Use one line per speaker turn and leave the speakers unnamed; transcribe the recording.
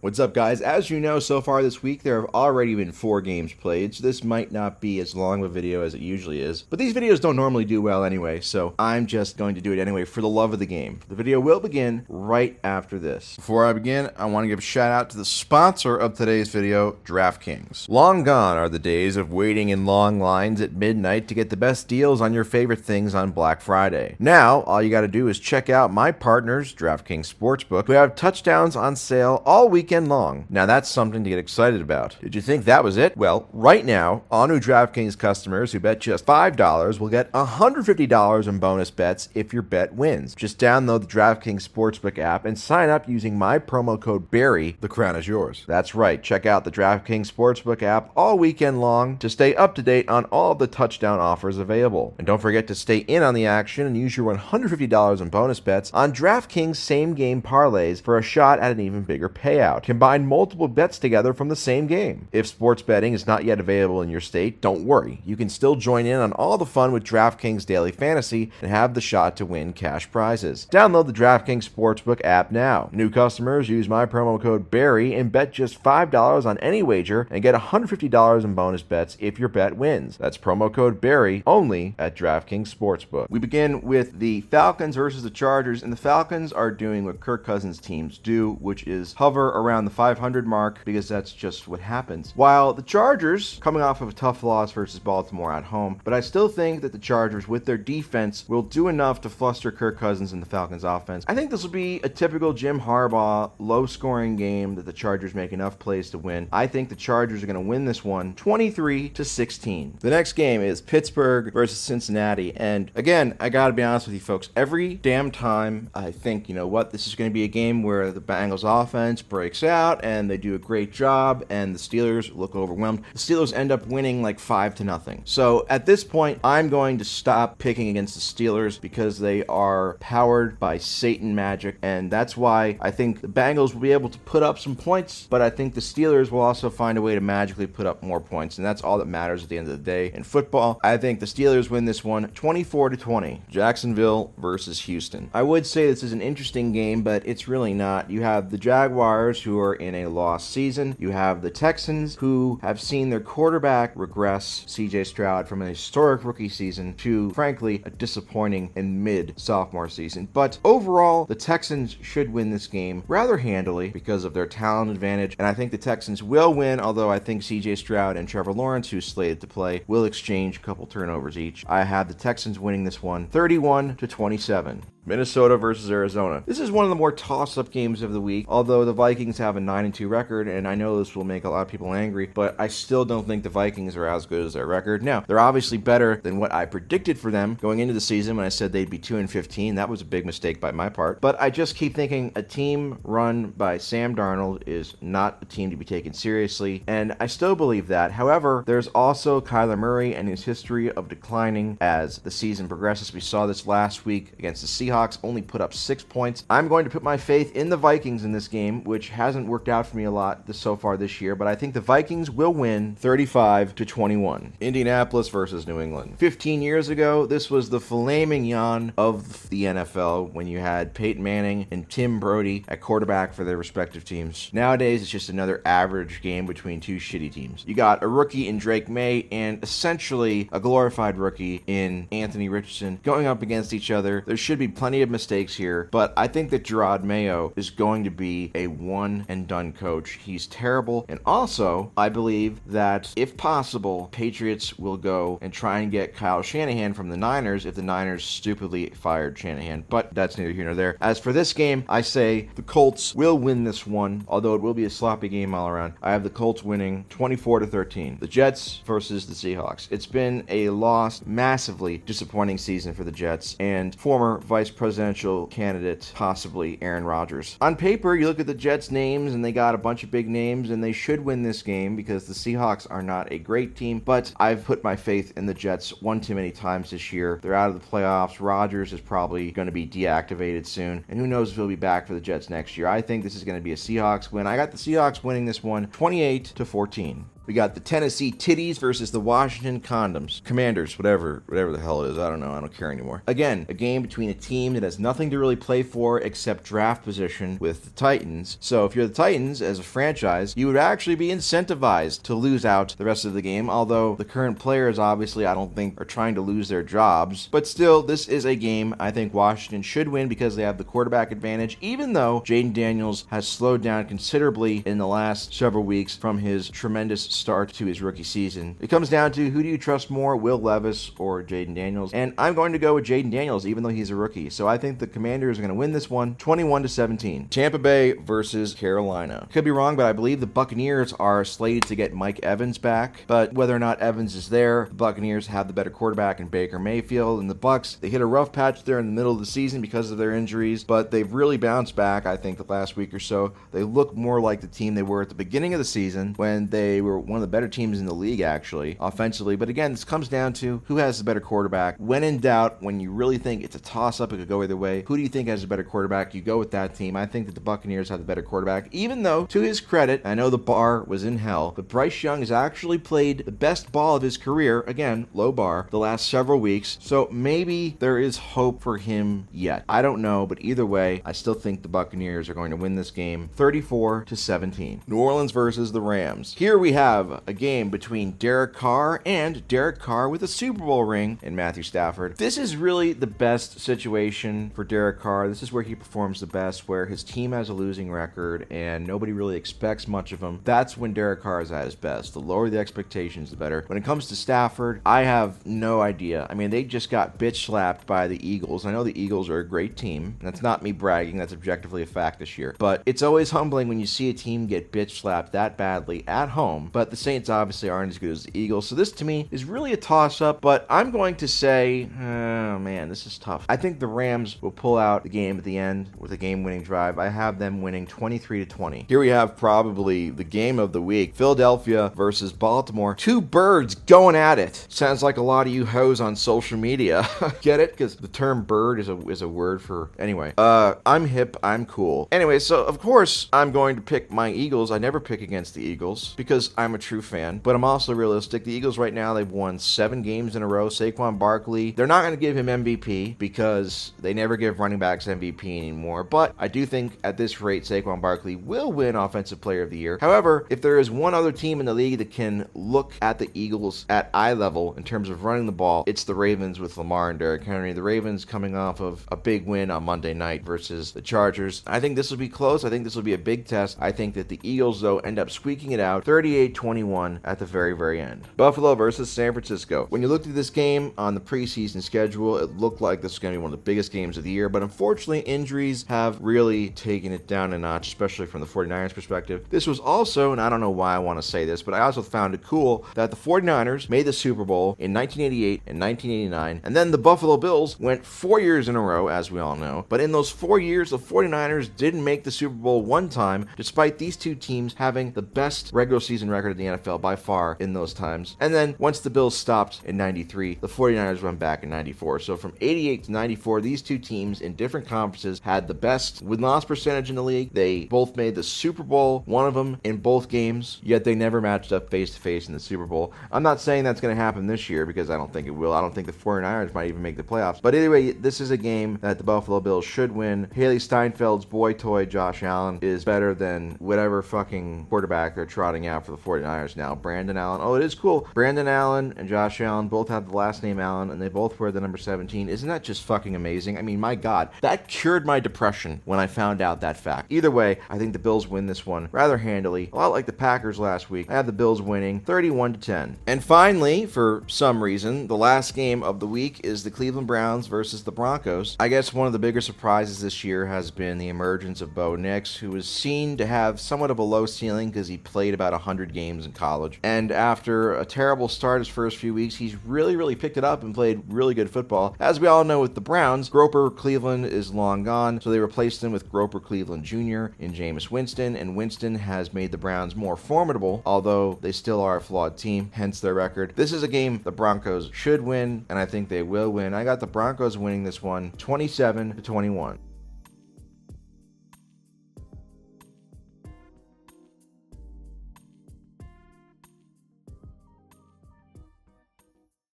What's up, guys? As you know, so far this week, there have already been 4 games played, so this might not be as long of a video as it usually is. But these videos don't normally do well anyway, so I'm just going to do it anyway for the love of the game. The video will begin right after this. Before I begin, I want to give a shout out to the sponsor of today's video, DraftKings. Long gone are the days of waiting in long lines at midnight to get the best deals on your favorite things on Black Friday. Now, all you gotta do is check out my partners, DraftKings Sportsbook, who have touchdowns on sale all weekend long. Now that's something to get excited about. Did you think that was it? Well, right now, all new DraftKings customers who bet just $5 will get $150 in bonus bets if your bet wins. Just download the DraftKings Sportsbook app and sign up using my promo code BARRY. The crown is yours. That's right. Check out the DraftKings Sportsbook app all weekend long to stay up to date on all of the touchdown offers available. And don't forget to stay in on the action and use your $150 in bonus bets on DraftKings same-game parlays for a shot at an even bigger payout. Combine multiple bets together from the same game. If sports betting is not yet available in your state, don't worry. You can still join in on all the fun with DraftKings Daily Fantasy and have the shot to win cash prizes. Download the DraftKings Sportsbook app now. New customers use my promo code BARRY and bet just $5 on any wager and get $150 in bonus bets if your bet wins. That's promo code BARRY only at DraftKings Sportsbook. We begin with the Falcons versus the Chargers, and the Falcons are doing what Kirk Cousins teams do, which is hover around the 500 mark because that's just what happens. While the Chargers, coming off of a tough loss versus Baltimore at home, but I still think that the Chargers, with their defense, will do enough to fluster Kirk Cousins and the Falcons offense. I think this will be a typical Jim Harbaugh, low-scoring game that the Chargers make enough plays to win. I think the Chargers are going to win this one 23-16. The next game is Pittsburgh versus Cincinnati, and again, I gotta be honest with you folks, every damn time I think, you know what, this is going to be a game where the Bengals offense breaks out and they do a great job and the Steelers look overwhelmed. The Steelers end up winning like 5-0. So at this point, I'm going to stop picking against the Steelers because they are powered by Satan magic, and that's why I think the Bengals will be able to put up some points, but I think the Steelers will also find a way to magically put up more points, and that's all that matters at the end of the day. In football, I think the Steelers win this one 24-20. Jacksonville versus Houston. I would say this is an interesting game, but it's really not. You have the Jaguars, who are in a lost season. You have the Texans, who have seen their quarterback regress, CJ Stroud, from an historic rookie season to, frankly, a disappointing and mid-sophomore season. But overall, the Texans should win this game rather handily because of their talent advantage, and I think the Texans will win, although I think CJ Stroud and Trevor Lawrence, who's slated to play, will exchange a couple turnovers each. I have the Texans winning this one 31-27. Minnesota versus Arizona. This is one of the more toss-up games of the week, although the Vikings have a 9-2 record, and I know this will make a lot of people angry, but I still don't think the Vikings are as good as their record. Now, they're obviously better than what I predicted for them going into the season when I said they'd be 2-15. That was a big mistake by my part, but I just keep thinking a team run by Sam Darnold is not a team to be taken seriously, and I still believe that. However, there's also Kyler Murray and his history of declining as the season progresses. We saw this last week against the Seahawks, only put up 6 points. I'm going to put my faith in the Vikings in this game, which hasn't worked out for me a lot so far this year, but I think the Vikings will win 35-21. Indianapolis versus New England. 15 years ago, this was the filet mignon of the NFL when you had Peyton Manning and Tim Brody at quarterback for their respective teams. Nowadays, it's just another average game between two shitty teams. You got a rookie in Drake May and essentially a glorified rookie in Anthony Richardson going up against each other. There should be plenty of mistakes here, but I think that Gerard Mayo is going to be a one-and-done coach. He's terrible, and also, I believe that, if possible, Patriots will go and try and get Kyle Shanahan from the Niners if the Niners stupidly fired Shanahan, but that's neither here nor there. As for this game, I say the Colts will win this one, although it will be a sloppy game all around. I have the Colts winning 24-13. The Jets versus the Seahawks. It's been a lost, massively disappointing season for the Jets, and former vice presidential candidate, possibly Aaron Rodgers. On paper, you look at the Jets' names, and they got a bunch of big names, and they should win this game because the Seahawks are not a great team, but I've put my faith in the Jets one too many times this year. They're out of the playoffs. Rodgers is probably going to be deactivated soon, and who knows if he'll be back for the Jets next year. I think this is going to be a Seahawks win. I got the Seahawks winning this one 28-14. We got the Tennessee Titties versus the Washington Condoms. Commanders, whatever the hell it is. I don't know. I don't care anymore. Again, a game between a team that has nothing to really play for except draft position with the Titans. So if you're the Titans as a franchise, you would actually be incentivized to lose out the rest of the game, although the current players obviously I don't think are trying to lose their jobs. But still, this is a game I think Washington should win because they have the quarterback advantage, even though Jayden Daniels has slowed down considerably in the last several weeks from his tremendous start to his rookie season. It comes down to who do you trust more, Will Levis or Jayden Daniels? And I'm going to go with Jayden Daniels, even though he's a rookie. So I think the Commanders are going to win this one 21-17. Tampa Bay versus Carolina. Could be wrong, but I believe the Buccaneers are slated to get Mike Evans back. But whether or not Evans is there, the Buccaneers have the better quarterback in Baker Mayfield. And the Bucs, they hit a rough patch there in the middle of the season because of their injuries, but they've really bounced back, I think, the last week or so. They look more like the team they were at the beginning of the season when they were one of the better teams in the league, actually, offensively. But again, this comes down to who has the better quarterback. When in doubt, when you really think it's a toss-up, it could go either way, who do you think has a better quarterback? You go with that team. I think that the Buccaneers have the better quarterback, even though, to his credit, I know the bar was in hell, but Bryce Young has actually played the best ball of his career, again, low bar, the last several weeks, so maybe there is hope for him yet. I don't know, but either way, I still think the Buccaneers are going to win this game 34-17. New Orleans versus the Rams. Here we have a game between Derek Carr and Derek Carr with a Super Bowl ring and Matthew Stafford. This is really the best situation for Derek Carr. This is where he performs the best, where his team has a losing record and nobody really expects much of him. That's when Derek Carr is at his best. The lower the expectations, the better. When it comes to Stafford, I have no idea. I mean, they just got bitch slapped by the Eagles. I know the Eagles are a great team. And that's not me bragging. That's objectively a fact this year. But it's always humbling when you see a team get bitch slapped that badly at home. But the Saints obviously aren't as good as the Eagles. So this to me is really a toss-up. But I'm going to say, oh man, this is tough. I think the Rams will pull out the game at the end with a game-winning drive. I have them winning 23-20. Here we have probably the game of the week. Philadelphia versus Baltimore. Two birds going at it. Sounds like a lot of you hoes on social media. Get it? Because the term bird is a word for... Anyway, I'm hip, I'm cool. Anyway, so of course I'm going to pick my Eagles. I never pick against the Eagles because I'm a true fan, but I'm also realistic. The Eagles right now, they've won 7 games in a row. Saquon Barkley, they're not going to give him MVP because they never give running backs MVP anymore, but I do think at this rate Saquon Barkley will win Offensive Player of the Year. However, if there is one other team in the league that can look at the Eagles at eye level in terms of running the ball, it's the Ravens with Lamar and Derrick Henry. The Ravens coming off of a big win on Monday night versus the Chargers. I think this will be close. I think this will be a big test. I think that the Eagles, though, end up squeaking it out 38-21 at the very, very end. Buffalo versus San Francisco. When you looked at this game on the preseason schedule, it looked like this was going to be one of the biggest games of the year, but unfortunately, injuries have really taken it down a notch, especially from the 49ers perspective. This was also, and I don't know why I want to say this, but I also found it cool that the 49ers made the Super Bowl in 1988 and 1989, and then the Buffalo Bills went 4 years in a row, as we all know, but in those 4 years, the 49ers didn't make the Super Bowl one time, despite these two teams having the best regular season record in the NFL by far in those times. And then once the Bills stopped in 93, the 49ers went back in 94. So from 88 to 94, these two teams in different conferences had the best win-loss percentage in the league. They both made the Super Bowl, one of them in both games, yet they never matched up face-to-face in the Super Bowl. I'm not saying that's going to happen this year because I don't think it will. I don't think the 49ers might even make the playoffs. But anyway, this is a game that the Buffalo Bills should win. Haley Steinfeld's boy toy, Josh Allen, is better than whatever fucking quarterback they're trotting out for the 49ers now. Brandon Allen. Oh, it is cool. Brandon Allen and Josh Allen both have the last name Allen, and they both wear the number 17. Isn't that just fucking amazing? I mean, my God, that cured my depression when I found out that fact. Either way, I think the Bills win this one rather handily. A lot like the Packers last week. I have the Bills winning 31-10. And finally, for some reason, the last game of the week is the Cleveland Browns versus the Broncos. I guess one of the bigger surprises this year has been the emergence of Bo Nix, who was seen to have somewhat of a low ceiling because he played about 100 games in college. And after a terrible start his first few weeks, he's really picked it up and played really good football. As we all know with the Browns, Groper Cleveland is long gone, so they replaced him with Groper Cleveland Jr. in Jameis Winston, and Winston has made the Browns more formidable, although they still are a flawed team, hence their record. This is a game the Broncos should win, and I think they will win. I got the Broncos winning this one 27-21.